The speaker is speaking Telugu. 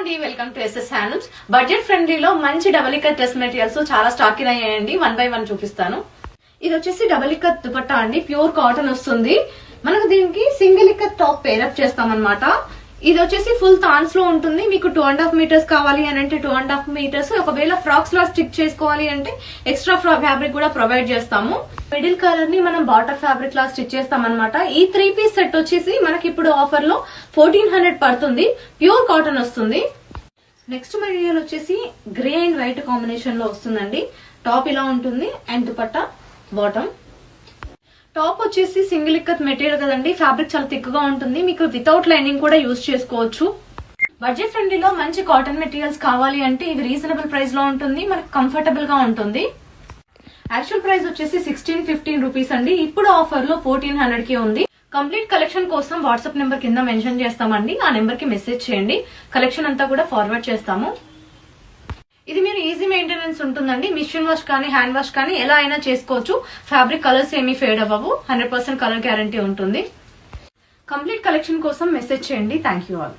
అండి, welcome to SS handlooms. Budget ఫ్రెండ్లీలో మంచి డబుల్ ఇక్కత్ డ్రెస్ మెటీరియల్స్ చాలా స్టాక్ ఇన్ అయ్యాయండి. 1 by 1 చూపిస్తాను. ఇది వచ్చేసి డబుల్ ఇక్కత్ దుపట్టా అండి, ప్యూర్ కాటన్ వస్తుంది. మనకు దీనికి సింగిల్ ఇక్కత్ టాప్ పేరప్ చేస్తాం అనమాట. ఇది వచ్చేసి ఫుల్ థాన్స్ లో ఉంటుంది. మీకు 2.5 మీటర్స్ కావాలి అని అంటే 2.5 మీటర్స్. ఒకవేళ ఫ్రాక్స్ లా స్టిక్ చేసుకోవాలి అంటే ఎక్స్ట్రా ఫ్యాబ్రిక్ కూడా ప్రొవైడ్ చేస్తాము. మిడిల్ కలర్ ని మనం బాటర్ ఫ్యాబ్రిక్ లా స్టిచ్ చేస్తాం అనమాట. ఈ 3 పీస్ సెట్ వచ్చేసి మనకి ఇప్పుడు ఆఫర్ లో 1400 పడుతుంది. ప్యూర్ కాటన్ వస్తుంది. నెక్స్ట్ మెటీరియల్ వచ్చేసి గ్రే అండ్ వైట్ కాంబినేషన్ లో వస్తుందండి. టాప్ ఇలా ఉంటుంది అండ్ దుపట్టా బాటమ్. టాప్ వచ్చేసి సింగిల్ ఇక్కత్ మెటీరియల్ కదండి, ఫ్యాబ్రిక్ చాలా థిక్ గా ఉంటుంది. మీకు వితౌట్ లైనింగ్ కూడా యూజ్ చేసుకోవచ్చు. బడ్జెట్ ఫ్రెండ్లీలో మంచి కాటన్ మెటీరియల్స్ కావాలి అంటే ఇవి రీజనబుల్ ప్రైస్ లో ఉంటుంది, మనకు కంఫర్టబుల్ గా ఉంటుంది. యాక్చువల్ ప్రైస్ వచ్చేసి 1615 రూపీస్ అండి. ఇప్పుడు ఆఫర్ లో 1400 కి ఉంది. కంప్లీట్ కలెక్షన్ కోసం వాట్సాప్ నెంబర్ కింద మెన్షన్ చేస్తామండి. ఆ నెంబర్ కి మెసేజ్ చేయండి. కలెక్షన్ అంతా కూడా ఫార్వర్డ్ చేస్తాము. ఇది మీరు ఈజీ మెయింటెనెన్స్ ఉంటుందండి. మిషన్ వాష్ కానీ హ్యాండ్ వాష్ కానీ ఎలా అయినా చేసుకోవచ్చు. ఫ్యాబ్రిక్ కలర్స్ ఏమీ ఫేడ్ అవ్వవు. 100% కలర్ గ్యారంటీ ఉంటుంది. కంప్లీట్ కలెక్షన్ కోసం మెసేజ్ చేయండి. Thank you all.